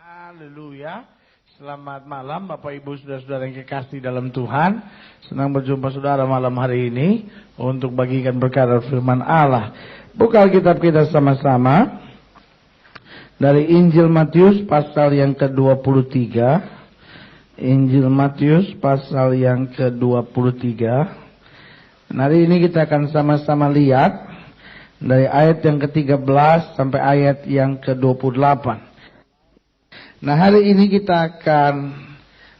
Haleluya. Selamat malam Bapak Ibu Saudara-saudara yang kekasih dalam Tuhan. Senang berjumpa saudara malam hari ini untuk bagikan berkat firman Allah. Buka Alkitab kita sama-sama dari Injil Matius pasal yang ke-23. Injil Matius pasal yang ke-23. Hari ini kita akan sama-sama lihat dari ayat yang ke-13 sampai ayat yang ke-28. Nah, hari ini kita akan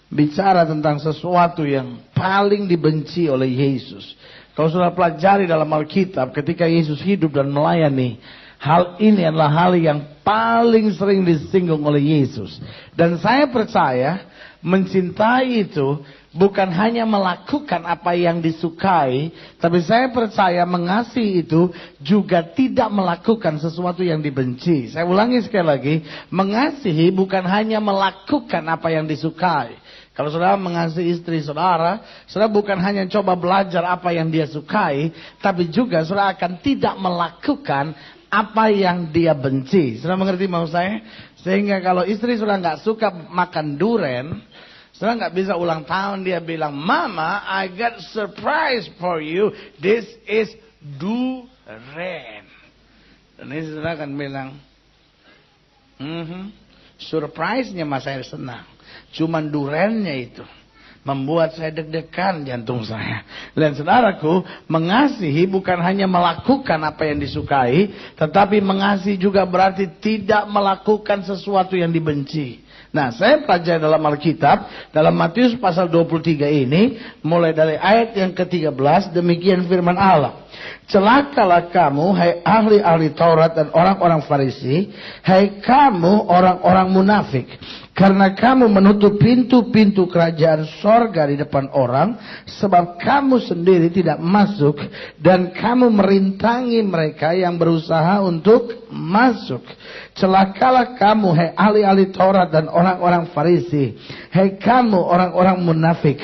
bicara tentang sesuatu yang paling dibenci oleh Yesus. Kalau sudah pelajari dalam Alkitab, ketika Yesus hidup dan melayani, hal ini adalah hal yang paling sering disinggung oleh Yesus. Dan saya percaya, mencintai itu bukan hanya melakukan apa yang disukai, tapi saya percaya mengasihi itu juga tidak melakukan sesuatu yang dibenci. Saya ulangi sekali lagi, mengasihi bukan hanya melakukan apa yang disukai. Kalau saudara mengasihi istri saudara, saudara bukan hanya coba belajar apa yang dia sukai, tapi juga saudara akan tidak melakukan apa yang dia benci. Saudara mengerti maksud saya? Sehingga kalau istri saudara nggak suka makan durian, saudara nggak bisa ulang tahun dia bilang, "Mama, I got surprise for you. This is durian." Dan ini saudara akan bilang, surprise-nya mas saya senang. Cuman duriannya itu membuat saya deg-degan jantung saya. Dan saudaraku, mengasihi bukan hanya melakukan apa yang disukai, tetapi mengasihi juga berarti tidak melakukan sesuatu yang dibenci. Nah, saya pelajari dalam Alkitab, dalam Matius pasal 23 ini, mulai dari ayat yang ke-13, demikian firman Allah. "Celakalah kamu, hai ahli-ahli Taurat dan orang-orang Farisi, hai kamu orang-orang munafik, karena kamu menutup pintu-pintu kerajaan sorga di depan orang, sebab kamu sendiri tidak masuk, dan kamu merintangi mereka yang berusaha untuk masuk. Celakalah kamu, hai ahli-ahli Taurat dan orang-orang Farisi, hai kamu orang-orang munafik,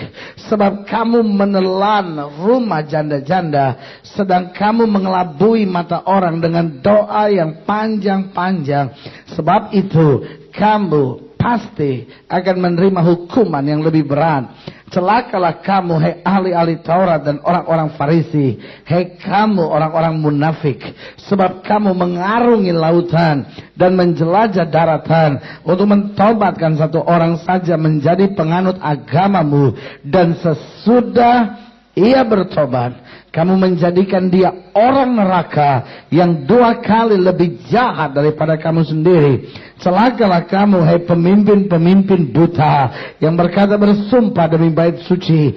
sebab kamu menelan rumah janda-janda, sedang kamu mengelabui mata orang dengan doa yang panjang-panjang. Sebab itu kamu pasti akan menerima hukuman yang lebih berat. Celakalah kamu, hai ahli-ahli Taurat dan orang-orang Farisi, hai kamu orang-orang munafik, sebab kamu mengarungi lautan dan menjelajah daratan untuk mentobatkan satu orang saja menjadi penganut agamamu, dan sesudah ia bertobat, kamu menjadikan dia orang neraka yang 2 kali lebih jahat daripada kamu sendiri. Celakalah kamu, hai pemimpin-pemimpin buta, yang berkata bersumpah demi bait suci,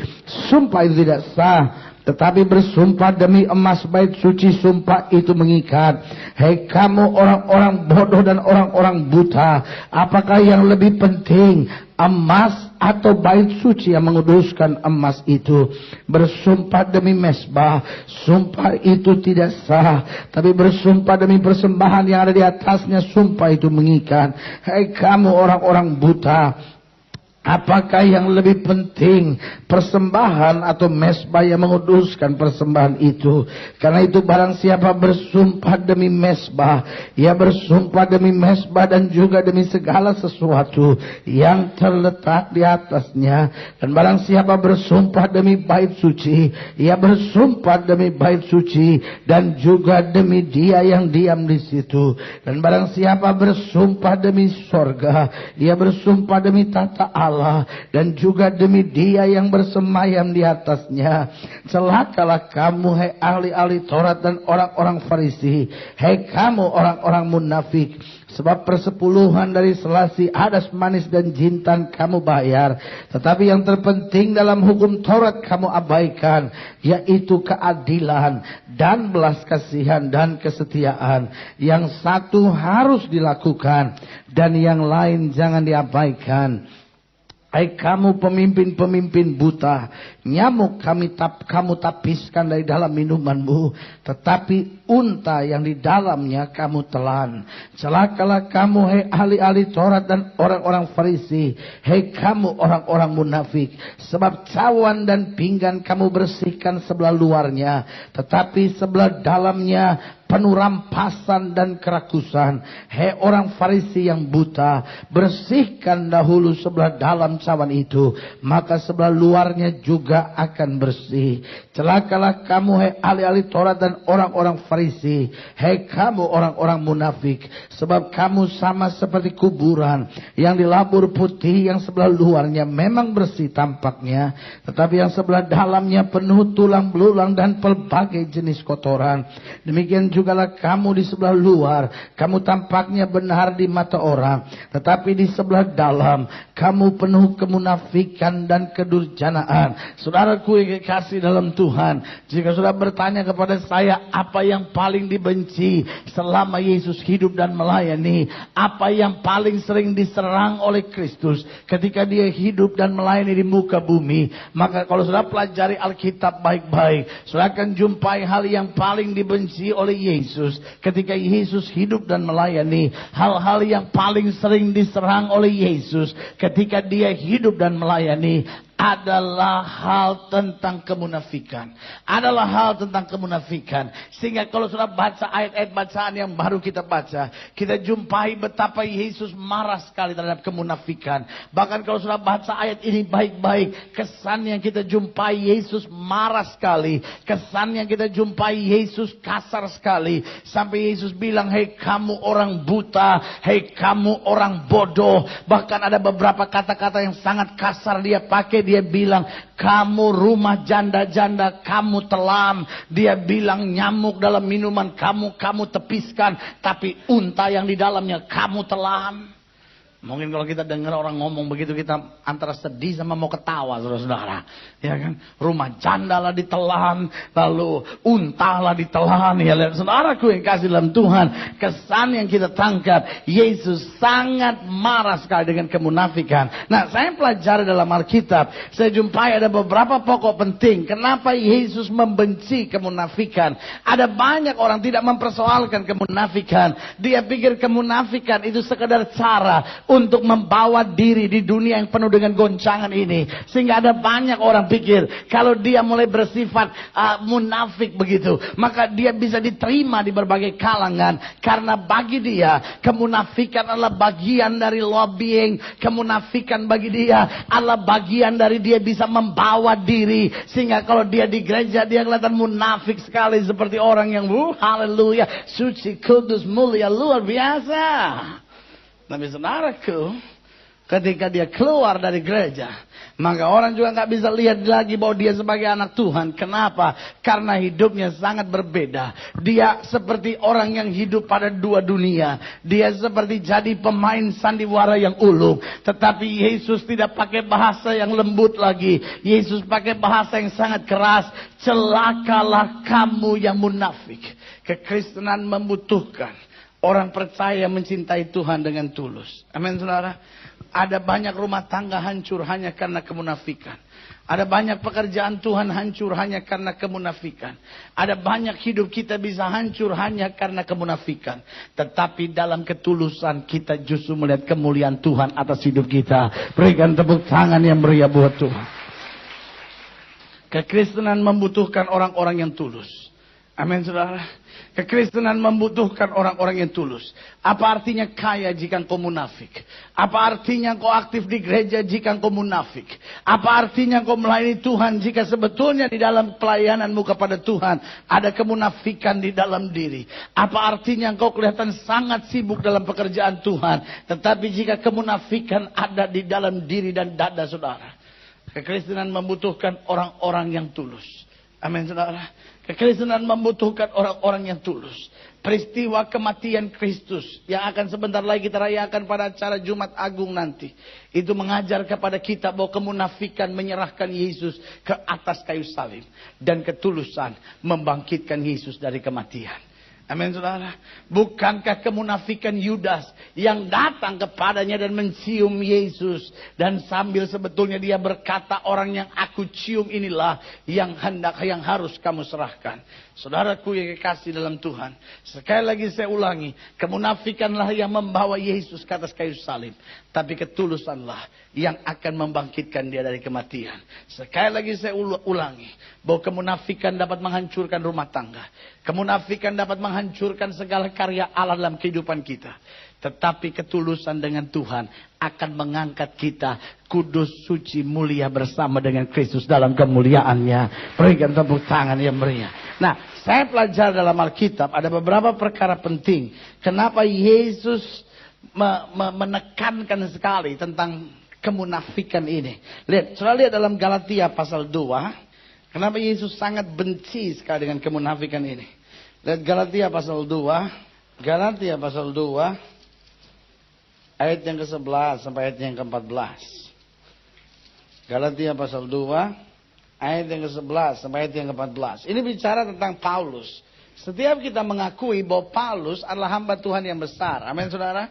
sumpah itu tidak sah. Tetapi bersumpah demi emas bait suci, sumpah itu mengikat. Hei kamu orang-orang bodoh dan orang-orang buta, apakah yang lebih penting, emas atau bait suci yang menguduskan emas itu? Bersumpah demi mesbah, sumpah itu tidak sah. Tapi bersumpah demi persembahan yang ada di atasnya, sumpah itu mengikat. Hei kamu orang-orang buta, apakah yang lebih penting, persembahan atau mesbah yang menguduskan persembahan itu? Karena itu barang siapa bersumpah demi mesbah, ia bersumpah demi mesbah dan juga demi segala sesuatu yang terletak di atasnya. Dan barang siapa bersumpah demi bait suci, ia bersumpah demi bait suci dan juga demi dia yang diam di situ. Dan barang siapa bersumpah demi sorga, ia bersumpah demi tata Allah dan juga demi dia yang bersemayam di atasnya. Celakalah kamu, hai ahli-ahli Taurat dan orang-orang Farisi, hai kamu orang-orang munafik, sebab persepuluhan dari selasi, adas manis dan jintan kamu bayar, tetapi yang terpenting dalam hukum Taurat kamu abaikan, yaitu keadilan dan belas kasihan dan kesetiaan. Yang satu harus dilakukan dan yang lain jangan diabaikan. Hai kamu pemimpin-pemimpin buta, nyamuk kamu tapiskan dari dalam minumanmu, tetapi unta yang di dalamnya kamu telan. Celakalah kamu, hai ahli-ahli Taurat dan orang-orang Farisi, hai kamu orang-orang munafik, sebab cawan dan pinggan kamu bersihkan sebelah luarnya, tetapi sebelah dalamnya penuh rampasan dan kerakusan. Hei orang Farisi yang buta, bersihkan dahulu sebelah dalam cawan itu, maka sebelah luarnya juga akan bersih. Celakalah kamu, hei ahli-ahli Taurat dan orang-orang Farisi, hei kamu orang-orang munafik, sebab kamu sama seperti kuburan yang dilabur putih, yang sebelah luarnya memang bersih tampaknya, tetapi yang sebelah dalamnya penuh tulang belulang dan pelbagai jenis kotoran. Demikian jugalah kamu di sebelah luar, kamu tampaknya benar di mata orang, tetapi di sebelah dalam kamu penuh kemunafikan dan kedurjanaan. Saudaraku yang kekasih dalam Tuhan, jika sudah bertanya kepada saya apa yang paling dibenci selama Yesus hidup dan melayani, apa yang paling sering diserang oleh Kristus ketika dia hidup dan melayani di muka bumi, maka kalau sudah pelajari Alkitab baik-baik, sudah akan jumpai hal yang paling dibenci oleh Yesus ketika Yesus hidup dan melayani. Hal-hal yang paling sering diserang oleh Yesus ketika dia hidup dan melayani adalah hal tentang kemunafikan. Adalah hal tentang kemunafikan. Sehingga kalau sudah baca ayat-ayat bacaan yang baru kita baca, kita jumpai betapa Yesus marah sekali terhadap kemunafikan. Bahkan kalau sudah baca ayat ini baik-baik, kesan yang kita jumpai Yesus marah sekali. Kesan yang kita jumpai Yesus kasar sekali. Sampai Yesus bilang, hei kamu orang buta, hei kamu orang bodoh. Bahkan ada beberapa kata-kata yang sangat kasar dia pakai. Dia bilang, kamu rumah janda-janda, kamu telan. Dia bilang, nyamuk dalam minuman kamu tepiskan. Tapi unta yang di dalamnya kamu telan. Mungkin kalau kita dengar orang ngomong begitu, kita antara sedih sama mau ketawa, saudara-saudara. Ya kan? Rumah janda lah ditelan, lalu unta lah ditelan. Ya, saudaraku yang kasih dalam Tuhan, kesan yang kita tangkap, Yesus sangat marah sekali dengan kemunafikan. Nah, saya pelajari dalam Alkitab, saya jumpai ada beberapa pokok penting. Kenapa Yesus membenci kemunafikan? Ada banyak orang tidak mempersoalkan kemunafikan. Dia pikir kemunafikan itu sekedar cara untuk membawa diri di dunia yang penuh dengan goncangan ini. Sehingga ada banyak orang pikir kalau dia mulai bersifat munafik begitu, maka dia bisa diterima di berbagai kalangan. Karena bagi dia kemunafikan adalah bagian dari lobbying. Kemunafikan bagi dia adalah bagian dari dia bisa membawa diri. Sehingga kalau dia di gereja dia kelihatan munafik sekali, seperti orang yang haleluya, suci, kudus, mulia, luar biasa. Tapi saudaraku, ketika dia keluar dari gereja, maka orang juga nggak bisa lihat lagi bahwa dia sebagai anak Tuhan. Kenapa? Karena hidupnya sangat berbeda. Dia seperti orang yang hidup pada dua dunia. Dia seperti jadi pemain sandiwara yang ulung. Tetapi Yesus tidak pakai bahasa yang lembut lagi. Yesus pakai bahasa yang sangat keras. Celakalah kamu yang munafik. Kekristenan membutuhkan orang percaya mencintai Tuhan dengan tulus. Amin, saudara. Ada banyak rumah tangga hancur hanya karena kemunafikan. Ada banyak pekerjaan Tuhan hancur hanya karena kemunafikan. Ada banyak hidup kita bisa hancur hanya karena kemunafikan. Tetapi dalam ketulusan kita justru melihat kemuliaan Tuhan atas hidup kita. Berikan tepuk tangan yang meriah buat Tuhan. Kekristenan membutuhkan orang-orang yang tulus. Amin, saudara. Kekristenan membutuhkan orang-orang yang tulus. Apa artinya kaya jika engkau munafik? Apa artinya engkau aktif di gereja jika engkau munafik? Apa artinya engkau melayani Tuhan jika sebetulnya di dalam pelayananmu kepada Tuhan ada kemunafikan di dalam diri? Apa artinya engkau kelihatan sangat sibuk dalam pekerjaan Tuhan, tetapi jika kemunafikan ada di dalam diri dan dada saudara? Kekristenan membutuhkan orang-orang yang tulus. Amin, saudara. Kekristenan membutuhkan orang-orang yang tulus. Peristiwa kematian Kristus yang akan sebentar lagi kita rayakan pada acara Jumat Agung nanti, itu mengajar kepada kita bahwa kemunafikan menyerahkan Yesus ke atas kayu salib, dan ketulusan membangkitkan Yesus dari kematian. Amin, saudara. Bukankah kemunafikan Yudas yang datang kepadanya dan mencium Yesus, dan sambil sebetulnya dia berkata, orang yang aku cium inilah yang harus kamu serahkan. Saudaraku yang kekasih dalam Tuhan, sekali lagi saya ulangi, kemunafikanlah yang membawa Yesus ke atas kayu salib, tapi ketulusanlah yang akan membangkitkan dia dari kematian. Sekali lagi saya ulangi, bahwa kemunafikan dapat menghancurkan rumah tangga. Kemunafikan dapat menghancurkan menghancurkan segala karya Allah dalam kehidupan kita. Tetapi ketulusan dengan Tuhan akan mengangkat kita kudus, suci, mulia bersama dengan Kristus dalam kemuliaannya. Berikan tepuk tangan yang meriah. Nah, saya pelajari dalam Alkitab ada beberapa perkara penting. Kenapa Yesus menekankan sekali tentang kemunafikan ini. Saudara lihat dalam Galatia pasal 2. Kenapa Yesus sangat benci sekali dengan kemunafikan ini. Lihat Galatia pasal 2. Galatia pasal 2. Ayat yang ke-11 sampai ayat yang ke-14. Galatia pasal 2. Ayat yang ke-11 sampai ayat yang ke-14. Ini bicara tentang Paulus. Setiap kita mengakui bahwa Paulus adalah hamba Tuhan yang besar. Amin saudara.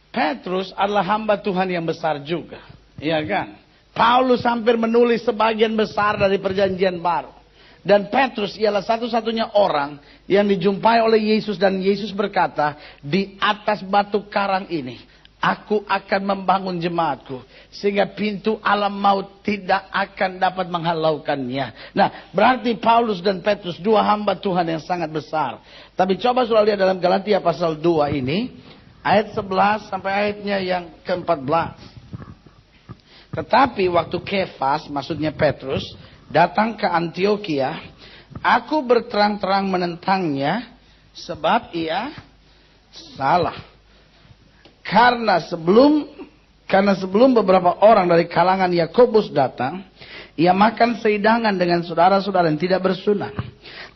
Petrus adalah hamba Tuhan yang besar juga. Iya kan? Paulus hampir menulis sebagian besar dari perjanjian baru. Dan Petrus ialah satu-satunya orang yang dijumpai oleh Yesus. Dan Yesus berkata, di atas batu karang ini, aku akan membangun jemaatku. Sehingga pintu alam maut tidak akan dapat menghalaukannya. Nah, berarti Paulus dan Petrus dua hamba Tuhan yang sangat besar. Tapi coba sudah lihat dalam Galatia pasal 2 ini. Ayat 11 sampai ayatnya yang ke-14. Tetapi waktu Kefas, maksudnya Petrus, datang ke Antioquia, aku berterang-terang menentangnya, sebab ia salah. Karena sebelum beberapa orang dari kalangan Yakobus datang, ia makan seidangan dengan saudara-saudara yang tidak bersunat.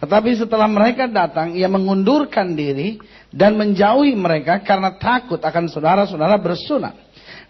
Tetapi setelah mereka datang, ia mengundurkan diri dan menjauhi mereka karena takut akan saudara-saudara bersunat.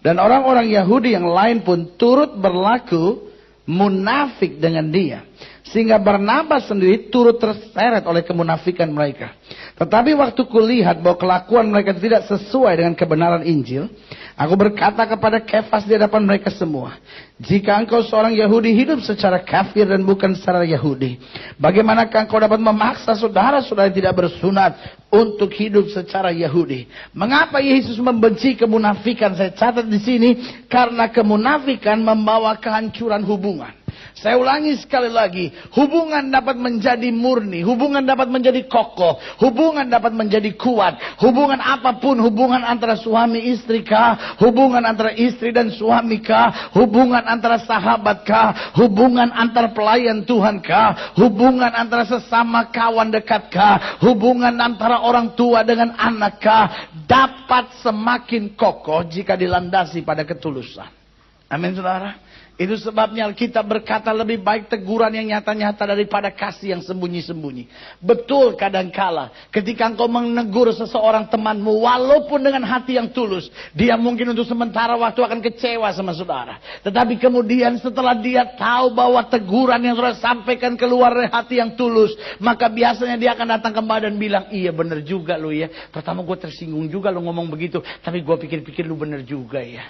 Dan orang-orang Yahudi yang lain pun turut berlaku munafik dengan dia. Sehingga Barnabas sendiri turut terseret oleh kemunafikan mereka. Tetapi waktu kulihat bahwa kelakuan mereka tidak sesuai dengan kebenaran Injil, aku berkata kepada Kefas di hadapan mereka semua, jika engkau seorang Yahudi hidup secara kafir dan bukan secara Yahudi, bagaimanakah engkau dapat memaksa saudara-saudara yang tidak bersunat untuk hidup secara Yahudi? Mengapa Yesus membenci kemunafikan? Saya catat di sini, karena kemunafikan membawa kehancuran hubungan. Saya ulangi sekali lagi, hubungan dapat menjadi murni, hubungan dapat menjadi kokoh, hubungan dapat menjadi kuat. Hubungan apapun, hubungan antara suami istri kah, hubungan antara istri dan suami kah, hubungan antara sahabat kah, hubungan antara pelayan Tuhan kah, hubungan antara sesama kawan dekat kah, hubungan antara orang tua dengan anak kah, dapat semakin kokoh jika dilandasi pada ketulusan. Amin saudara. Itu sebabnya Alkitab berkata lebih baik teguran yang nyata-nyata daripada kasih yang sembunyi-sembunyi. Betul kadangkala ketika engkau menegur seseorang temanmu walaupun dengan hati yang tulus, dia mungkin untuk sementara waktu akan kecewa sama saudara. Tetapi kemudian setelah dia tahu bahwa teguran yang saudara sampaikan keluar dari hati yang tulus, maka biasanya dia akan datang kembali dan bilang, iya benar juga lu ya. Pertama gue tersinggung juga lu ngomong begitu, tapi gue pikir-pikir lu benar juga ya.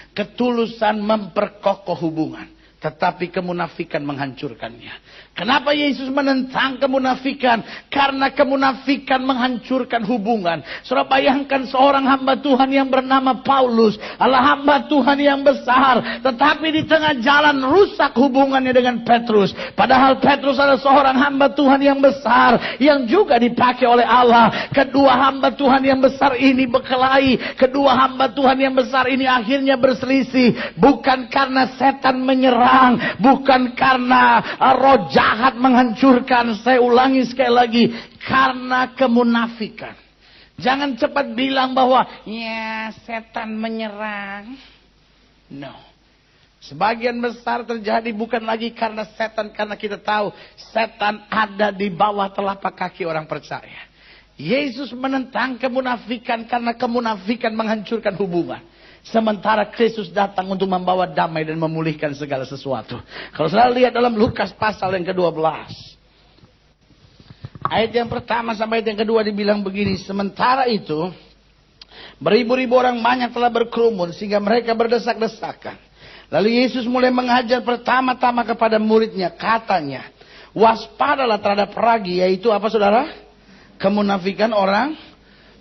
Ketulusan memperkokoh hubungan, tetapi kemunafikan menghancurkannya. Kenapa Yesus menentang kemunafikan? Karena kemunafikan menghancurkan hubungan. Saudara bayangkan seorang hamba Tuhan yang bernama Paulus adalah hamba Tuhan yang besar, tetapi di tengah jalan rusak hubungannya dengan Petrus. Padahal Petrus adalah seorang hamba Tuhan yang besar yang juga dipakai oleh Allah. Kedua hamba Tuhan yang besar ini berkelahi. Kedua hamba Tuhan yang besar ini akhirnya berselisih, bukan karena setan menyerang, bukan karena roh jahat menghancurkan. Saya ulangi sekali lagi, karena kemunafikan. Jangan cepat bilang bahwa ya setan menyerang. No. Sebagian besar terjadi bukan lagi karena setan, karena kita tahu setan ada di bawah telapak kaki orang percaya. Yesus menentang kemunafikan karena kemunafikan menghancurkan hubungan. Sementara Kristus datang untuk membawa damai dan memulihkan segala sesuatu. Kalau saudara lihat dalam Lukas pasal yang ke-12. Ayat yang pertama sampai ayat yang kedua dibilang begini. Sementara itu, beribu-ribu orang banyak telah berkerumun sehingga mereka berdesak-desakan. Lalu Yesus mulai mengajar pertama-tama kepada muridnya. Katanya, waspadalah terhadap ragi, yaitu apa saudara? Kemunafikan orang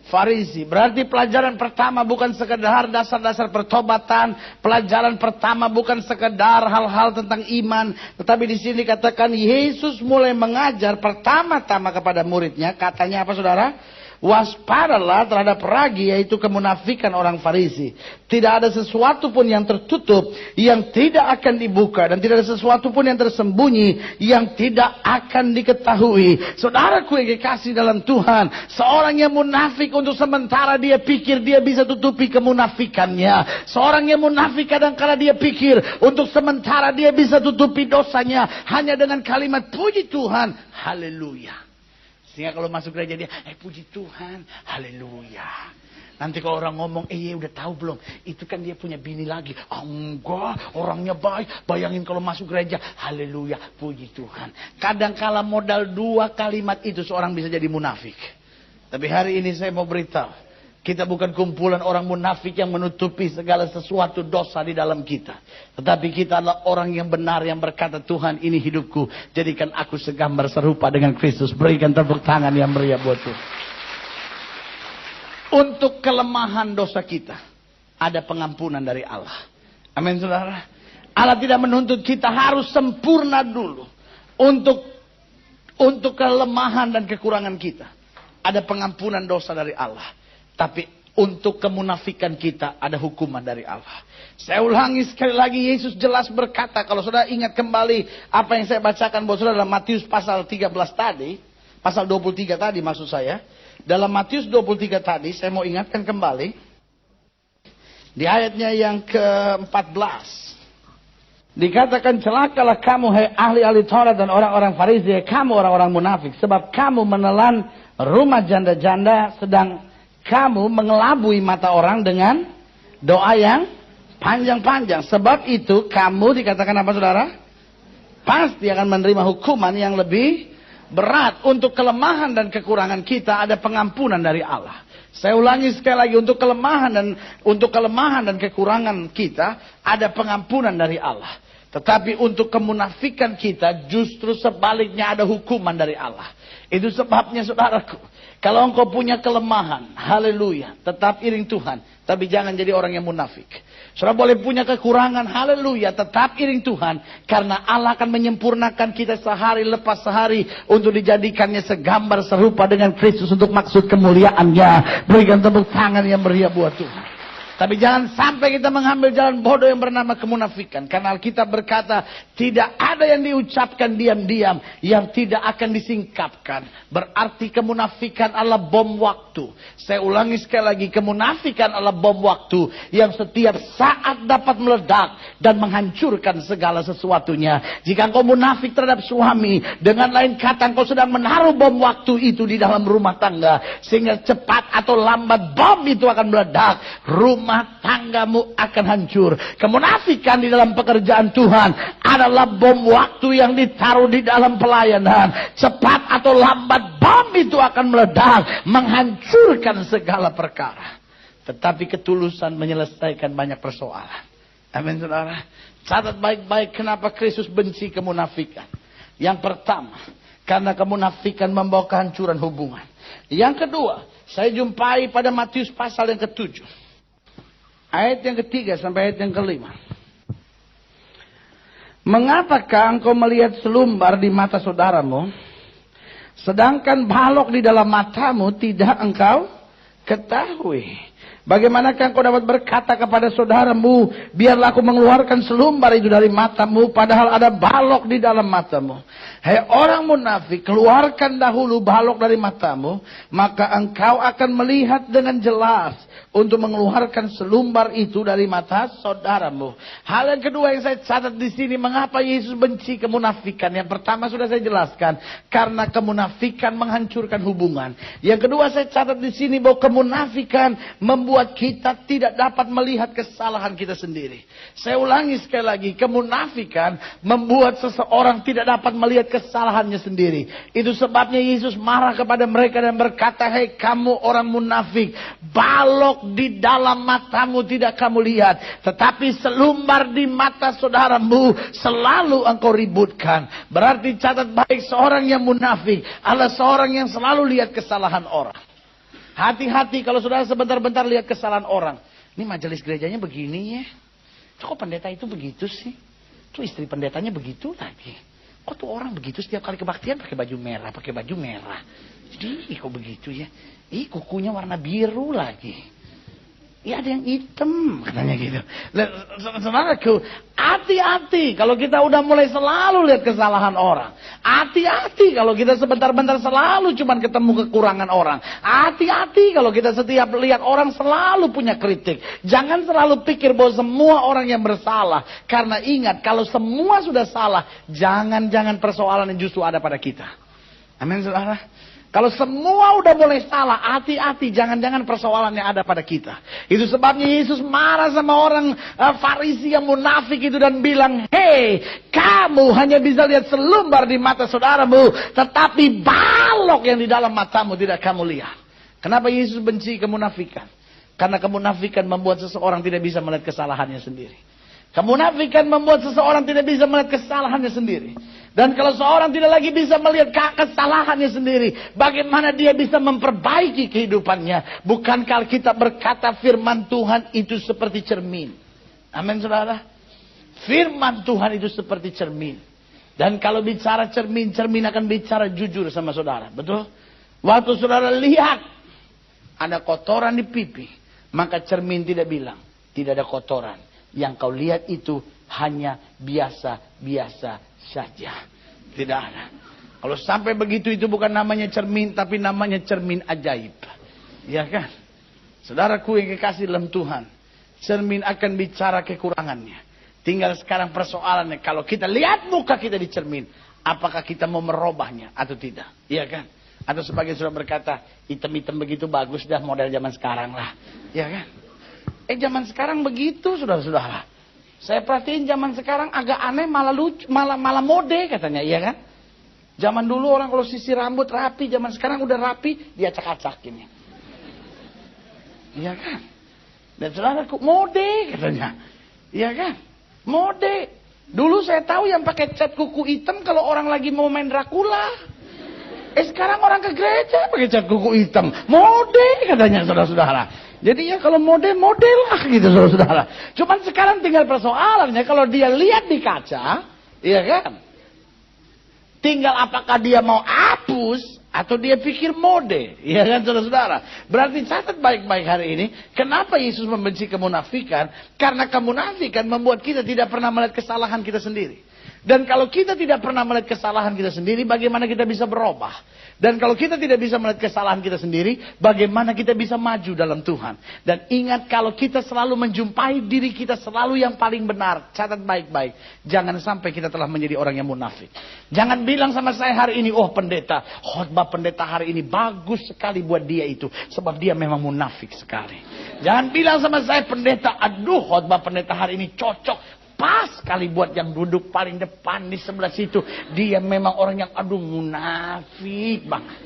Farisi. Berarti pelajaran pertama bukan sekedar dasar-dasar pertobatan. Pelajaran pertama bukan sekedar hal-hal tentang iman. Tetapi di sini katakan Yesus mulai mengajar pertama-tama kepada muridnya. Katanya apa saudara? Waspadalah terhadap ragi, yaitu kemunafikan orang Farisi. Tidak ada sesuatu pun yang tertutup yang tidak akan dibuka, dan tidak ada sesuatu pun yang tersembunyi yang tidak akan diketahui. Saudaraku yang dikasih dalam Tuhan, seorang yang munafik untuk sementara dia pikir dia bisa tutupi kemunafikannya. Seorang yang munafik kadang-kala dia pikir untuk sementara dia bisa tutupi dosanya hanya dengan kalimat puji Tuhan, haleluya. Sehingga kalau masuk gereja dia, puji Tuhan, haleluya. Nanti kalau orang ngomong, udah tahu belum? Itu kan dia punya bini lagi. Enggak, orangnya baik. Bayangin kalau masuk gereja, haleluya, puji Tuhan. Kadang-kala modal 2 kalimat itu seorang bisa jadi munafik. Tapi hari ini saya mau beritahu, kita bukan kumpulan orang munafik yang menutupi segala sesuatu dosa di dalam kita. Tetapi kita adalah orang yang benar yang berkata, Tuhan ini hidupku. Jadikan aku segambar serupa dengan Kristus. Berikan tepuk tangan yang meriah buat Tuhan. Untuk kelemahan dosa kita, ada pengampunan dari Allah. Amin saudara. Allah tidak menuntut kita harus sempurna dulu. Untuk kelemahan dan kekurangan kita, ada pengampunan dosa dari Allah. Tapi untuk kemunafikan kita ada hukuman dari Allah. Saya ulangi sekali lagi, Yesus jelas berkata, kalau saudara ingat kembali apa yang saya bacakan buat saudara dalam Matius pasal 13 tadi, pasal 23 tadi maksud saya. Dalam Matius 23 tadi, saya mau ingatkan kembali. Di ayatnya yang ke-14. Dikatakan, celakalah kamu hai ahli-ahli Taurat dan orang-orang Farisi, kamu orang-orang munafik. Sebab kamu menelan rumah janda-janda, sedang kamu mengelabui mata orang dengan doa yang panjang-panjang. Sebab itu kamu dikatakan apa saudara? Pasti akan menerima hukuman yang lebih berat. Untuk kelemahan dan kekurangan kita ada pengampunan dari Allah. Saya ulangi sekali lagi, untuk kelemahan dan kekurangan kita ada pengampunan dari Allah. Tetapi untuk kemunafikan kita justru sebaliknya ada hukuman dari Allah. Itu sebabnya saudaraku, kalau engkau punya kelemahan, haleluya, tetap iring Tuhan. Tapi jangan jadi orang yang munafik. Saudara boleh punya kekurangan, haleluya, tetap iring Tuhan. Karena Allah akan menyempurnakan kita sehari lepas sehari untuk dijadikannya segambar serupa dengan Kristus untuk maksud kemuliaannya. Berikan tepuk tangan yang meriah buat Tuhan. Tapi jangan sampai kita mengambil jalan bodoh yang bernama kemunafikan. Karena Alkitab berkata, tidak ada yang diucapkan diam-diam yang tidak akan disingkapkan. Berarti kemunafikan adalah bom waktu. Saya ulangi sekali lagi, kemunafikan adalah bom waktu yang setiap saat dapat meledak dan menghancurkan segala sesuatunya. Jika engkau munafik terhadap suami, dengan lain kata engkau sedang menaruh bom waktu itu di dalam rumah tangga. Sehingga cepat atau lambat bom itu akan meledak. Rumah tanggamu akan hancur. Kemunafikan di dalam pekerjaan Tuhan adalah bom waktu yang ditaruh di dalam pelayanan. Cepat atau lambat bom itu akan meledak, menghancurkan segala perkara. Tetapi ketulusan menyelesaikan banyak persoalan. Amin saudara. Catat baik-baik kenapa Kristus benci kemunafikan. Yang pertama, karena kemunafikan membawa kehancuran hubungan. Yang kedua, saya jumpai pada Matius pasal yang ke-7. Ayat yang ketiga sampai ayat yang kelima. Mengapakah engkau melihat selumbar di mata saudaramu, sedangkan balok di dalam matamu tidak engkau ketahui? Bagaimanakah engkau dapat berkata kepada saudaramu, biarlah aku mengeluarkan selumbar itu dari matamu, padahal ada balok di dalam matamu? Hai orang munafik, keluarkan dahulu balok dari matamu, maka engkau akan melihat dengan jelas untuk mengeluarkan selumbar itu dari mata saudaramu. Hal yang kedua yang saya catat di sini, mengapa Yesus benci kemunafikan? Yang pertama sudah saya jelaskan, karena kemunafikan menghancurkan hubungan. Yang kedua saya catat di sini bahwa kemunafikan membuat kita tidak dapat melihat kesalahan kita sendiri. Saya ulangi sekali lagi, kemunafikan membuat seseorang tidak dapat melihat kesalahannya sendiri. Itu sebabnya Yesus marah kepada mereka dan berkata, hei kamu orang munafik, balok di dalam matamu tidak kamu lihat, tetapi selumbar di mata saudaramu selalu engkau ributkan. Berarti catat baik, seorang yang munafik adalah seorang yang selalu lihat kesalahan orang. Hati-hati kalau saudara sebentar-bentar lihat kesalahan orang. Ini majelis gerejanya begini ya. Kok pendeta itu begitu sih? Tuh istri pendetanya begitu lagi. Kok tuh orang begitu setiap kali kebaktian pakai baju merah, pakai baju merah. Jadi kok begitu ya? Kukunya warna biru lagi. Iya ada yang hitam katanya gitu. Saudaraku, hati-hati kalau kita udah mulai selalu lihat kesalahan orang. Hati-hati kalau kita sebentar-bentar selalu cuman ketemu kekurangan orang. Hati-hati kalau kita setiap lihat orang selalu punya kritik. Jangan selalu pikir bahwa semua orang yang bersalah. Karena ingat kalau semua sudah salah, jangan-jangan persoalan yang justru ada pada kita. Amin saudara. Kalau semua udah mulai salah, hati-hati, jangan-jangan persoalan yang ada pada kita. Itu sebabnya Yesus marah sama orang Farisi yang munafik itu dan bilang, hei, kamu hanya bisa lihat selumbar di mata saudaramu, tetapi balok yang di dalam matamu tidak kamu lihat. Kenapa Yesus benci kemunafikan? Karena kemunafikan membuat seseorang tidak bisa melihat kesalahannya sendiri. Kemunafikan membuat seseorang tidak bisa melihat kesalahannya sendiri. Dan kalau seorang tidak lagi bisa melihat kesalahannya sendiri, bagaimana dia bisa memperbaiki kehidupannya? Bukankah kita berkata firman Tuhan itu seperti cermin? Amin saudara. Firman Tuhan itu seperti cermin. Dan kalau bicara cermin, cermin akan bicara jujur sama saudara. Betul? Waktu saudara lihat ada kotoran di pipi, maka cermin tidak bilang tidak ada kotoran. Yang kau lihat itu hanya biasa-biasa saja. Tidak ada. Kalau sampai begitu itu bukan namanya cermin, tapi namanya cermin ajaib. Ya kan? Saudaraku yang kekasih dalam Tuhan, cermin akan bicara kekurangannya. Tinggal sekarang persoalannya, kalau kita lihat muka kita di cermin, apakah kita mau merubahnya atau tidak? Iya kan? Atau sebagian sudah berkata, hitam-hitam begitu bagus dah model zaman sekarang lah. Iya kan? Zaman sekarang begitu saudara-saudara. Saya perhatiin zaman sekarang agak aneh, malah lucu, malah mode katanya, iya kan? Zaman dulu orang kalau sisir rambut rapi, zaman sekarang udah rapi, dia acak-acakin. Iya kan? Dan saudara mode katanya. Iya kan? Mode. Dulu saya tahu yang pakai cat kuku hitam kalau orang lagi mau main Dracula. Sekarang orang ke gereja pakai cat kuku hitam. Mode katanya saudara-saudara. Jadi ya kalau model lah gitu saudara-saudara. Cuman sekarang tinggal persoalannya kalau dia lihat di kaca, iya kan? Tinggal apakah dia mau hapus atau dia pikir mode, iya kan saudara-saudara? Berarti catat baik-baik hari ini, kenapa Yesus membenci kemunafikan? Karena kemunafikan membuat kita tidak pernah melihat kesalahan kita sendiri. Dan kalau kita tidak pernah melihat kesalahan kita sendiri, bagaimana kita bisa berubah? Dan kalau kita tidak bisa melihat kesalahan kita sendiri, bagaimana kita bisa maju dalam Tuhan? Dan ingat kalau kita selalu menjumpai diri kita selalu yang paling benar. Catat baik-baik. Jangan sampai kita telah menjadi orang yang munafik. Jangan bilang sama saya hari ini, oh pendeta, khotbah pendeta hari ini bagus sekali buat dia itu. Sebab dia memang munafik sekali. Jangan bilang sama saya pendeta, aduh khotbah pendeta hari ini cocok. Pas kali buat yang duduk paling depan di sebelah situ. Dia memang orang yang aduh munafik banget.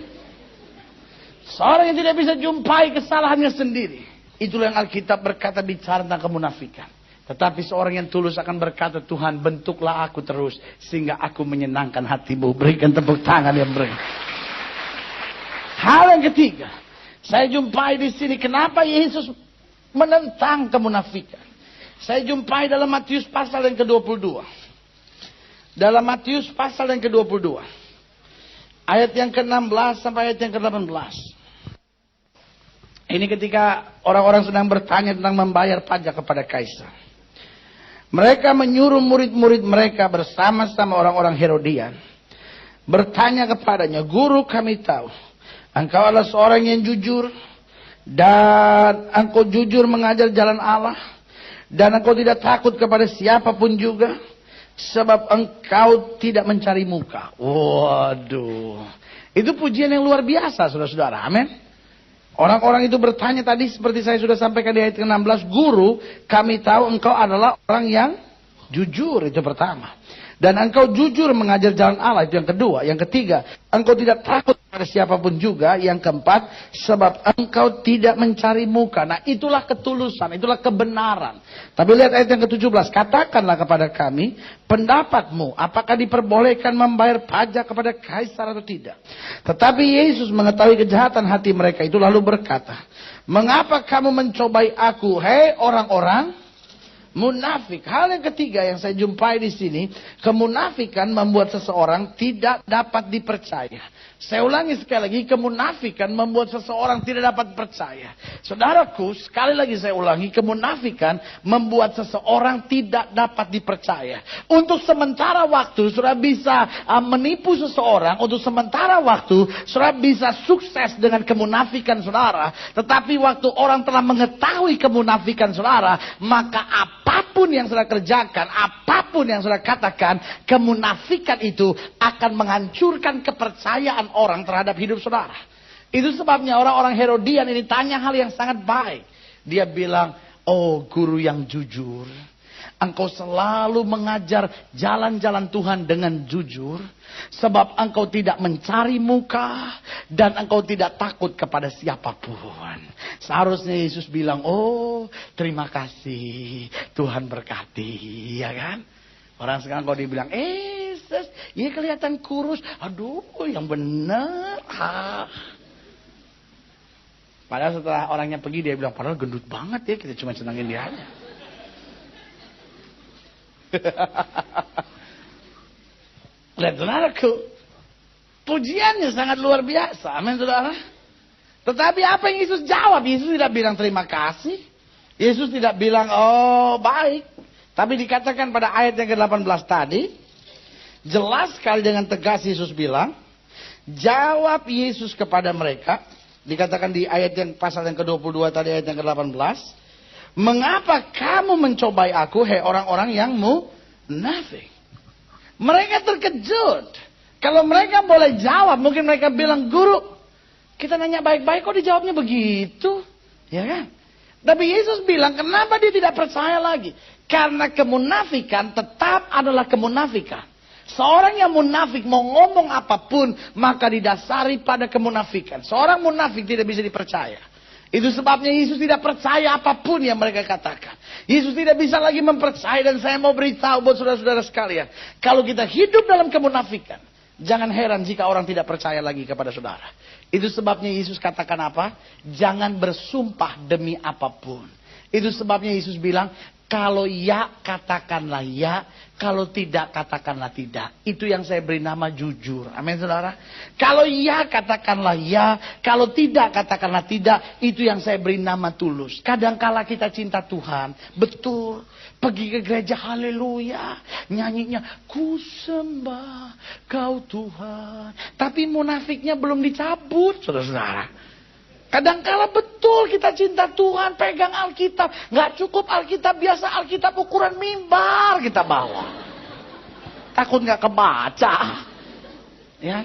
Seorang yang tidak bisa jumpai kesalahannya sendiri. Itulah yang Alkitab berkata bicara tentang kemunafikan. Tetapi seorang yang tulus akan berkata, Tuhan bentuklah aku terus. Sehingga aku menyenangkan hatimu. Berikan tepuk tangan yang beri. Hal yang ketiga. Saya jumpai di sini. Kenapa Yesus menentang kemunafikan? Saya jumpai dalam Matius pasal yang ke-22. Dalam Matius pasal yang ke-22. Ayat yang ke-16 sampai ayat yang ke-18. Ini ketika orang-orang sedang bertanya tentang membayar pajak kepada Kaisar. Mereka menyuruh murid-murid mereka bersama-sama orang-orang Herodian. Bertanya kepadanya, Guru kami tahu. Engkau adalah seorang yang jujur. Dan engkau jujur mengajar jalan Allah. Dan engkau tidak takut kepada siapapun juga. Sebab engkau tidak mencari muka. Waduh. Itu pujian yang luar biasa saudara-saudara. Amin. Orang-orang itu bertanya tadi seperti saya sudah sampaikan di ayat ke-16. Guru kami tahu engkau adalah orang yang jujur. Itu pertama. Dan engkau jujur mengajar jalan Allah. Itu yang kedua. Yang ketiga, engkau tidak takut pada siapapun juga. Yang keempat, sebab engkau tidak mencari muka. Nah, itulah ketulusan, itulah kebenaran. Tapi lihat ayat yang ke-17. Katakanlah kepada kami pendapatmu, apakah diperbolehkan membayar pajak kepada kaisar atau tidak. Tetapi Yesus mengetahui kejahatan hati mereka itu, lalu berkata, mengapa kamu mencobai aku, hei orang-orang munafik? Hal yang ketiga yang saya jumpai di sini, kemunafikan membuat seseorang tidak dapat dipercaya. Saya ulangi sekali lagi, kemunafikan membuat seseorang tidak dapat percaya. Saudaraku, sekali lagi saya ulangi, kemunafikan membuat seseorang tidak dapat dipercaya. Untuk sementara waktu, saudara bisa menipu seseorang. Untuk sementara waktu, saudara bisa sukses dengan kemunafikan saudara. Tetapi waktu orang telah mengetahui kemunafikan saudara, maka apapun yang saudara kerjakan, apapun yang saudara katakan, kemunafikan itu akan menghancurkan kepercayaan orang terhadap hidup saudara. Itu sebabnya orang-orang Herodian ini tanya hal yang sangat baik. Dia bilang, oh guru yang jujur, engkau selalu mengajar jalan-jalan Tuhan dengan jujur, sebab engkau tidak mencari muka dan engkau tidak takut kepada siapapun. Seharusnya Yesus bilang, oh terima kasih, Tuhan berkati, ya kan? Orang sekarang kalau dibilang, Yesus, ya kelihatan kurus, aduh yang benar. Padahal setelah orangnya pergi, dia bilang, padahal gendut banget ya, kita cuma senangin dia aja. Lihat saudaraku, pujiannya sangat luar biasa, amin saudara. Tetapi apa yang Yesus jawab? Yesus tidak bilang terima kasih. Yesus tidak bilang, oh baik. Tapi dikatakan pada ayat yang ke-18 tadi, jelas sekali dengan tegas Yesus bilang, jawab Yesus kepada mereka, dikatakan di ayat yang pasal yang ke-22 tadi, ayat yang ke-18, mengapa kamu mencobai aku, hei orang-orang yang munafik? Mereka terkejut. Kalau mereka boleh jawab, mungkin mereka bilang, guru, kita nanya baik-baik kok dijawabnya begitu, ya kan? Tapi Yesus bilang, kenapa dia tidak percaya lagi? Karena kemunafikan tetap adalah kemunafikan. Seorang yang munafik mau ngomong apapun, maka didasari pada kemunafikan. Seorang munafik tidak bisa dipercaya. Itu sebabnya Yesus tidak percaya apapun yang mereka katakan. Yesus tidak bisa lagi mempercayai, dan saya mau beritahu buat saudara-saudara sekalian. Kalau kita hidup dalam kemunafikan, jangan heran jika orang tidak percaya lagi kepada saudara. Itu sebabnya Yesus katakan apa? Jangan bersumpah demi apapun. Itu sebabnya Yesus bilang, kalau ya katakanlah ya, kalau tidak katakanlah tidak. Itu yang saya beri nama jujur. Amin saudara. Kalau ya katakanlah ya, kalau tidak katakanlah tidak. Itu yang saya beri nama tulus. Kadangkala kita cinta Tuhan, betul. Pergi ke gereja, haleluya. Nyanyinya, ku sembah kau Tuhan. Tapi munafiknya belum dicabut, saudara-saudara. Kadangkala betul kita cinta Tuhan, pegang Alkitab. Nggak cukup Alkitab biasa, Alkitab ukuran mimbar kita bawa. Takut nggak kebaca. Ya.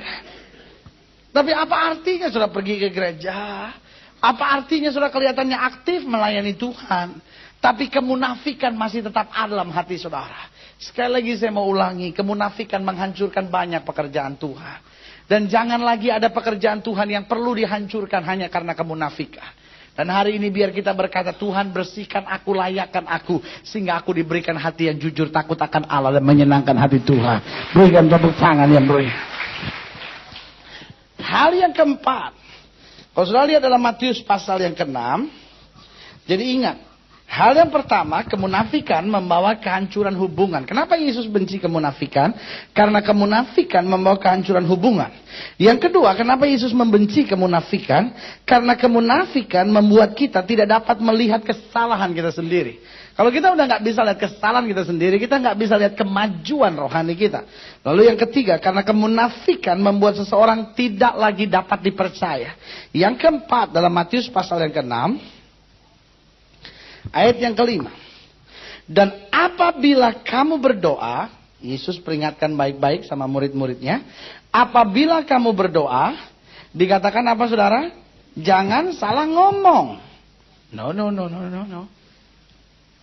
Tapi apa artinya sudah pergi ke gereja? Apa artinya sudah kelihatannya aktif melayani Tuhan? Tapi kemunafikan masih tetap ada dalam hati saudara. Sekali lagi saya mau ulangi, kemunafikan menghancurkan banyak pekerjaan Tuhan. Dan jangan lagi ada pekerjaan Tuhan yang perlu dihancurkan hanya karena kemunafikan. Dan hari ini biar kita berkata, Tuhan bersihkan aku, layakkan aku, sehingga aku diberikan hati yang jujur, takut akan Allah, dan menyenangkan hati Tuhan. Berikan tepuk tangan yang mulia. Hal yang keempat, kalau sudah lihat dalam Matius pasal yang ke-6, jadi ingat, hal yang pertama, kemunafikan membawa kehancuran hubungan. Kenapa Yesus benci kemunafikan? Karena kemunafikan membawa kehancuran hubungan. Yang kedua, kenapa Yesus membenci kemunafikan? Karena kemunafikan membuat kita tidak dapat melihat kesalahan kita sendiri. Kalau kita udah nggak bisa lihat kesalahan kita sendiri, kita nggak bisa lihat kemajuan rohani kita. Lalu yang ketiga, karena kemunafikan membuat seseorang tidak lagi dapat dipercaya. Yang keempat, dalam Matius pasal yang ke-6, ayat yang ke-5. Dan apabila kamu berdoa, Yesus peringatkan baik-baik sama murid-muridnya. Apabila kamu berdoa, dikatakan apa saudara? Jangan salah ngomong. No.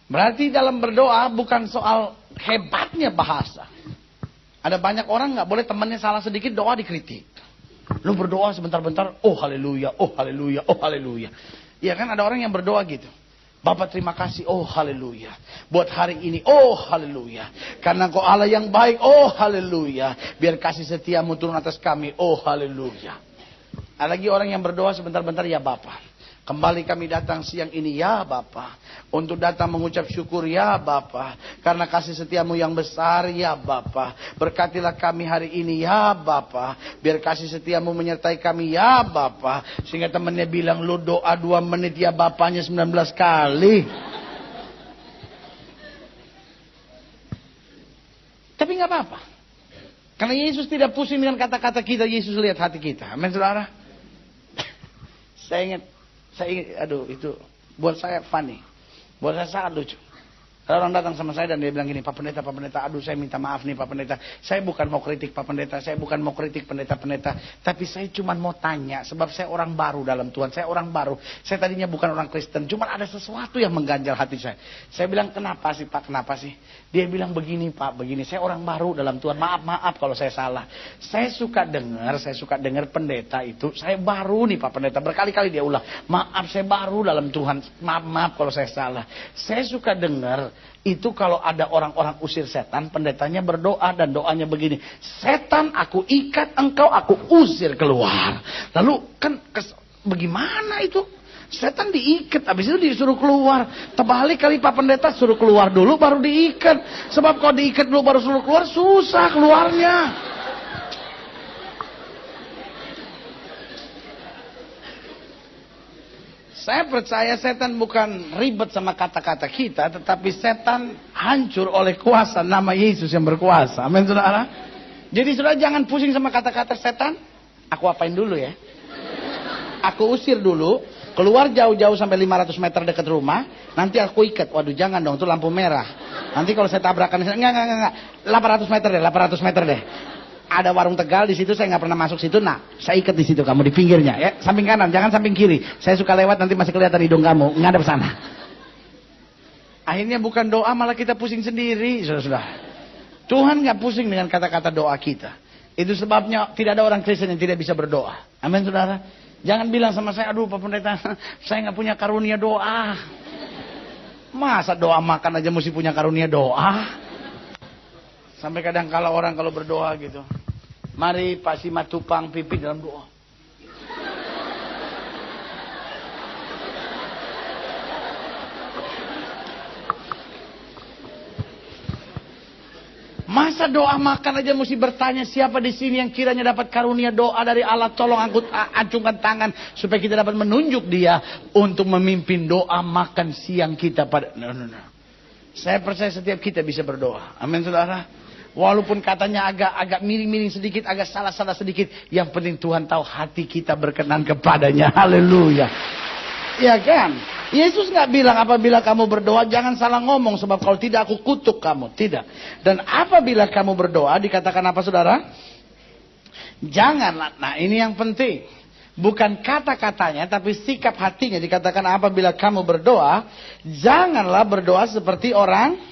Berarti dalam berdoa bukan soal hebatnya bahasa. Ada banyak orang nggak boleh temannya salah sedikit doa dikritik. Lu berdoa sebentar-bentar, oh haleluya, oh haleluya, oh haleluya. Iya kan ada orang yang berdoa gitu. Bapak terima kasih, oh haleluya. Buat hari ini, oh haleluya. Karena Engkau Allah yang baik, oh haleluya. Biar kasih setiamu turun atas kami, oh haleluya. Ada lagi orang yang berdoa sebentar-bentar, ya Bapak. Kembali kami datang siang ini, ya Bapa. Untuk datang mengucap syukur, ya Bapa. Karena kasih setiamu yang besar, ya Bapa. Berkatilah kami hari ini, ya Bapa. Biar kasih setiamu menyertai kami, ya Bapa. Sehingga temannya bilang, lu doa 2 menit, ya Bapaknya 19 kali. Tapi nggak apa-apa. Karena Yesus tidak pusing dengan kata-kata kita, Yesus lihat hati kita. Amin, saudara. Saya ingat, aduh itu buat saya funny, buat saya sangat lucu. Ada orang datang sama saya dan dia bilang gini, Pak Pendeta, aduh saya minta maaf nih Pak Pendeta. Saya bukan mau kritik Pak Pendeta, saya bukan mau kritik pendeta-pendeta. Tapi saya cuma mau tanya, sebab saya orang baru dalam Tuhan, saya orang baru. Saya tadinya bukan orang Kristen, cuma ada sesuatu yang mengganjal hati saya. Saya bilang, kenapa sih Pak, kenapa sih? Dia bilang begini Pak, begini, saya orang baru dalam Tuhan, maaf kalau saya salah. Saya suka dengar pendeta itu, saya baru nih Pak Pendeta. Berkali-kali dia ulang, maaf saya baru dalam Tuhan, maaf kalau saya salah. Saya suka dengar itu kalau ada orang-orang usir setan, pendetanya berdoa dan doanya begini, setan aku ikat, engkau aku usir keluar. Lalu kan bagaimana itu? Setan diikat, habis itu disuruh keluar. Terbalik kali Pak Pendeta, suruh keluar dulu baru diikat. Sebab kalau diikat dulu baru suruh keluar, susah keluarnya. Saya percaya setan bukan ribet sama kata-kata kita, tetapi setan hancur oleh kuasa nama Yesus yang berkuasa. Amin, saudara. Jadi saudara jangan pusing sama kata-kata setan. Aku apain dulu ya? Aku usir dulu, keluar jauh-jauh sampai 500 meter dekat rumah, nanti aku ikat. Waduh jangan dong, itu lampu merah. Nanti kalau saya tabrakan, enggak. 800 meter deh. Ada warung Tegal di situ, saya nggak pernah masuk situ. Nah, saya ikat di situ, kamu di pinggirnya ya, samping kanan, jangan samping kiri. Saya suka lewat nanti masih kelihatan hidung kamu, ngadep sana. Akhirnya bukan doa, malah kita pusing sendiri, saudara. Tuhan nggak pusing dengan kata-kata doa kita. Itu sebabnya tidak ada orang Kristen yang tidak bisa berdoa. Amin, saudara. Jangan bilang sama saya, aduh Pak Pendeta, saya nggak punya karunia doa. Masa doa makan aja mesti punya karunia doa? Sampai kadang kala orang kalau berdoa gitu, mari Pak Simatupang pipi dalam doa. Masa doa makan aja mesti bertanya siapa di sini yang kiranya dapat karunia doa dari Allah, tolong acungkan tangan supaya kita dapat menunjuk dia untuk memimpin doa makan siang kita pada. No. Saya percaya setiap kita bisa berdoa. Amin, saudara. Walaupun katanya agak miring-miring sedikit, agak salah-salah sedikit, yang penting Tuhan tahu hati kita berkenan kepadanya. Haleluya. Ya kan? Yesus nggak bilang apabila kamu berdoa jangan salah ngomong, sebab kalau tidak aku kutuk kamu. Tidak. Dan apabila kamu berdoa dikatakan apa, saudara? Janganlah. Nah ini yang penting. Bukan kata-katanya tapi sikap hatinya. Dikatakan apabila kamu berdoa, janganlah berdoa seperti orang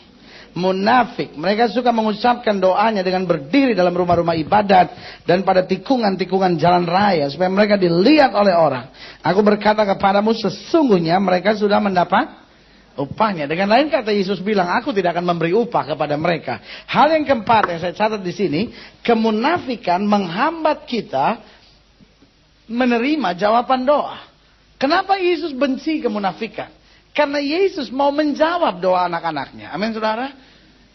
munafik. Mereka suka mengucapkan doanya dengan berdiri dalam rumah-rumah ibadat dan pada tikungan-tikungan jalan raya supaya mereka dilihat oleh orang. Aku berkata kepadamu, sesungguhnya mereka sudah mendapat upahnya. Dengan lain kata Yesus bilang, aku tidak akan memberi upah kepada mereka. Hal yang keempat yang saya catat di sini, kemunafikan menghambat kita menerima jawaban doa. Kenapa Yesus benci kemunafikan? Karena Yesus mau menjawab doa anak-anaknya. Amin, saudara.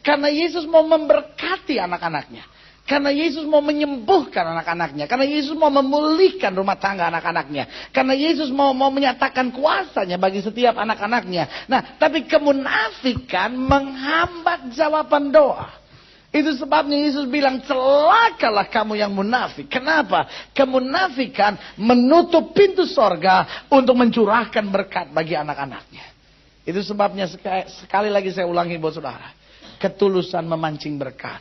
Karena Yesus mau memberkati anak-anaknya. Karena Yesus mau menyembuhkan anak-anaknya. Karena Yesus mau memulihkan rumah tangga anak-anaknya. Karena Yesus mau menyatakan kuasanya bagi setiap anak-anaknya. Nah, tapi kemunafikan menghambat jawaban doa. Itu sebabnya Yesus bilang, celakalah kamu yang munafik. Kenapa? Kemunafikan menutup pintu sorga untuk mencurahkan berkat bagi anak-anaknya. Itu sebabnya sekali lagi saya ulangi buat saudara. Ketulusan memancing berkat.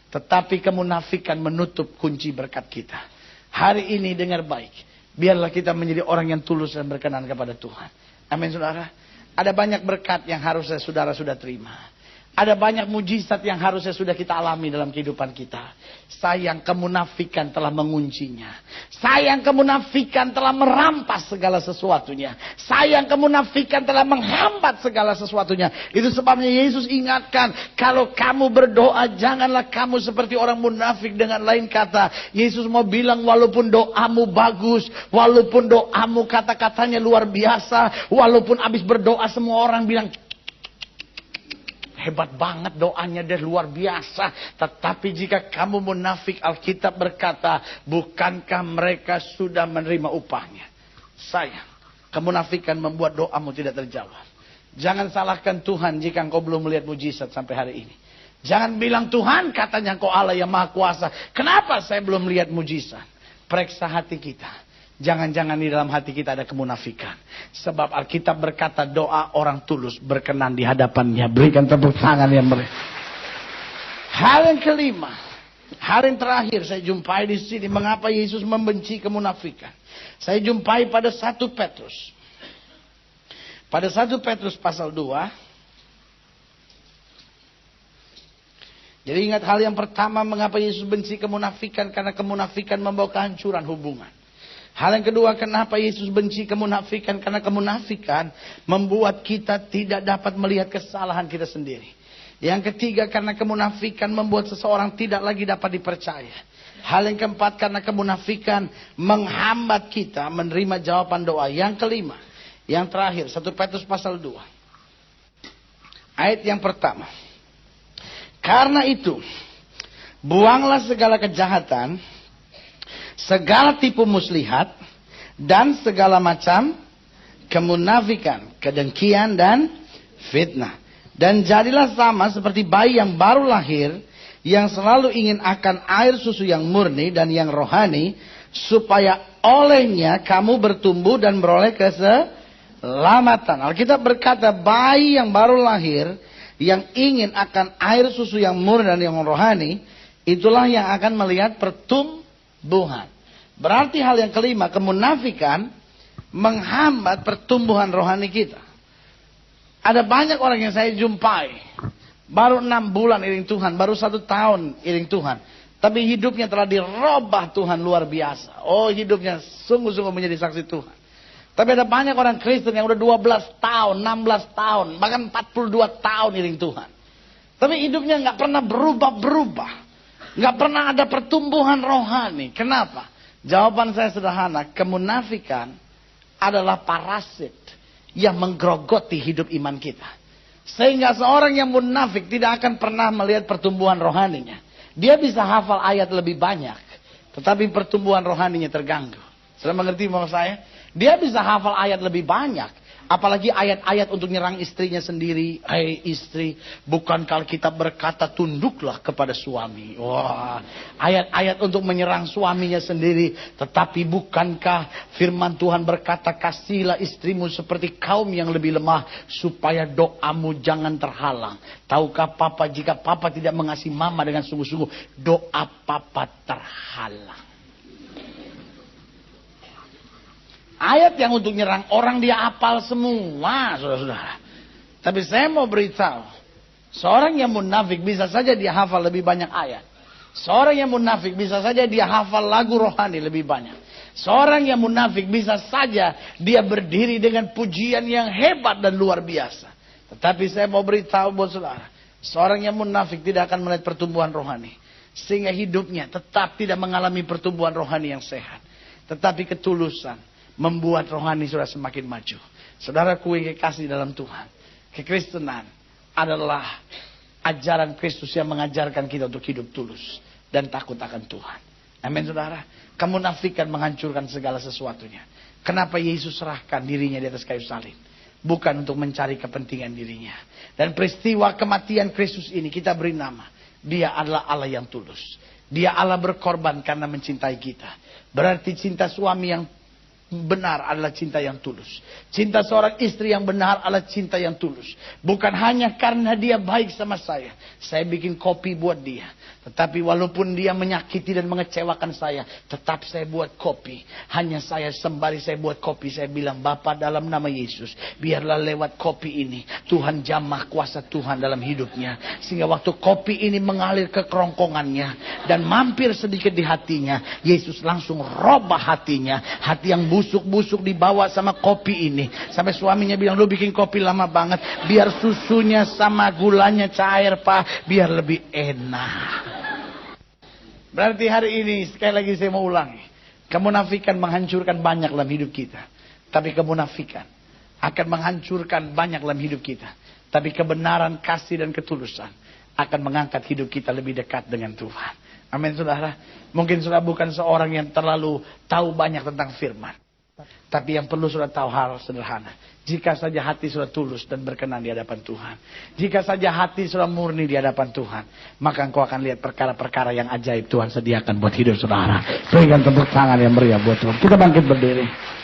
Tetapi kemunafikan menutup kunci berkat kita. Hari ini dengar baik. Biarlah kita menjadi orang yang tulus dan berkenan kepada Tuhan. Amin, saudara. Ada banyak berkat yang harus saudara sudah terima. Ada banyak mujizat yang harusnya sudah kita alami dalam kehidupan kita. Sayang, kemunafikan telah menguncinya. Sayang, kemunafikan telah merampas segala sesuatunya. Sayang, kemunafikan telah menghambat segala sesuatunya. Itu sebabnya Yesus ingatkan, kalau kamu berdoa, janganlah kamu seperti orang munafik. Dengan lain kata, Yesus mau bilang, walaupun doamu bagus, walaupun doamu kata-katanya luar biasa, walaupun habis berdoa semua orang bilang, hebat banget doanya, dia luar biasa. Tetapi jika kamu munafik, Alkitab berkata, bukankah mereka sudah menerima upahnya? Sayang, kemunafikan membuat doamu tidak terjawab. Jangan salahkan Tuhan jika engkau belum melihat mujizat sampai hari ini. Jangan bilang, Tuhan katanya engkau Allah yang maha kuasa, kenapa saya belum melihat mujizat? Periksa hati kita. Jangan-jangan di dalam hati kita ada kemunafikan. Sebab Alkitab berkata doa orang tulus berkenan di hadapannya. Berikan tepuk tangan yang meriah. Hal yang kelima. Hal yang terakhir saya jumpai di sini. Mengapa Yesus membenci kemunafikan. Saya jumpai pada 1 Petrus. Pada 1 Petrus pasal 2. Jadi ingat hal yang pertama mengapa Yesus benci kemunafikan. Karena kemunafikan membawa kehancuran hubungan. Hal yang kedua, kenapa Yesus benci kemunafikan? Karena kemunafikan membuat kita tidak dapat melihat kesalahan kita sendiri. Yang ketiga, karena kemunafikan membuat seseorang tidak lagi dapat dipercaya. Hal yang keempat, karena kemunafikan menghambat kita menerima jawaban doa. Yang kelima, yang terakhir, 1 Petrus pasal 2. Ayat yang pertama. Karena itu, buanglah segala kejahatan, segala tipu muslihat, dan segala macam kemunafikan, kedengkian, dan fitnah. Dan jadilah sama seperti bayi yang baru lahir, yang selalu ingin akan air susu yang murni dan yang rohani, supaya olehnya kamu bertumbuh dan beroleh keselamatan. Alkitab berkata, bayi yang baru lahir, yang ingin akan air susu yang murni dan yang rohani, itulah yang akan melihat pertumbuhan. Berarti hal yang kelima, kemunafikan menghambat pertumbuhan rohani kita. Ada banyak orang yang saya jumpai, baru 6 bulan iring Tuhan, baru 1 tahun iring Tuhan, tapi hidupnya telah dirubah Tuhan luar biasa. Oh, hidupnya sungguh-sungguh menjadi saksi Tuhan. Tapi ada banyak orang Kristen yang udah 12 tahun, 16 tahun, bahkan 42 tahun iring Tuhan. Tapi hidupnya nggak pernah berubah-berubah. Nggak pernah ada pertumbuhan rohani. Kenapa? Jawaban saya sederhana, kemunafikan adalah parasit yang menggerogoti hidup iman kita. Sehingga seorang yang munafik tidak akan pernah melihat pertumbuhan rohaninya. Dia bisa hafal ayat lebih banyak, tetapi pertumbuhan rohaninya terganggu. Sudah mengerti maksud saya? Dia bisa hafal ayat lebih banyak, apalagi ayat-ayat untuk nyerang istrinya sendiri. Hai istri, bukankah Alkitab berkata tunduklah kepada suami. Wah, ayat-ayat untuk menyerang suaminya sendiri. Tetapi bukankah firman Tuhan berkata kasihilah istrimu seperti kaum yang lebih lemah, supaya doamu jangan terhalang. Tahukah papa, jika papa tidak mengasihi mama dengan sungguh-sungguh, doa papa terhalang. Ayat yang untuk nyerang orang dia hafal semua, saudara-saudara. Tapi saya mau beritahu, seorang yang munafik bisa saja dia hafal lebih banyak ayat. Seorang yang munafik bisa saja dia hafal lagu rohani lebih banyak. Seorang yang munafik bisa saja dia berdiri dengan pujian yang hebat dan luar biasa. Tetapi saya mau beritahu buat saudara, seorang yang munafik tidak akan melihat pertumbuhan rohani. Sehingga hidupnya tetap tidak mengalami pertumbuhan rohani yang sehat. Tetapi ketulusan membuat rohani sudah semakin maju. Saudaraku yang kekasih dalam Tuhan, kekristenan adalah ajaran Kristus yang mengajarkan kita untuk hidup tulus dan takut akan Tuhan. Amin saudara. Kemunafikan menghancurkan segala sesuatunya. Kenapa Yesus serahkan dirinya di atas kayu salib? Bukan untuk mencari kepentingan dirinya. Dan peristiwa kematian Kristus ini kita beri nama, Dia adalah Allah yang tulus. Dia Allah berkorban karena mencintai kita. Berarti cinta suami yang benar adalah cinta yang tulus. Cinta seorang istri yang benar adalah cinta yang tulus. Bukan hanya karena dia baik sama saya bikin kopi buat dia. Tetapi walaupun dia menyakiti dan mengecewakan saya, tetap saya buat kopi. Hanya sembari saya buat kopi, saya bilang, Bapa dalam nama Yesus, biarlah lewat kopi ini, Tuhan jamah kuasa Tuhan dalam hidupnya. Sehingga waktu kopi ini mengalir ke kerongkongannya, dan mampir sedikit di hatinya, Yesus langsung robah hatinya. Hati yang busuk-busuk dibawa sama kopi ini. Sampai suaminya bilang, lu bikin kopi lama banget, biar susunya sama gulanya cair Pak, biar lebih enak. Berarti hari ini sekali lagi saya mau ulangi, kemunafikan menghancurkan banyak dalam hidup kita. Tapi kemunafikan akan menghancurkan banyak dalam hidup kita. Tapi kebenaran, kasih dan ketulusan akan mengangkat hidup kita lebih dekat dengan Tuhan. Amin saudara. Mungkin saudara bukan seorang yang terlalu tahu banyak tentang firman. Tapi yang perlu saudara tahu hal sederhana. Jika saja hati saudara tulus dan berkenan di hadapan Tuhan. Jika saja hati saudara murni di hadapan Tuhan. Maka engkau akan lihat perkara-perkara yang ajaib Tuhan sediakan buat hidup saudara. Berikan tepuk tangan yang meriah buat Tuhan. Kita bangkit berdiri.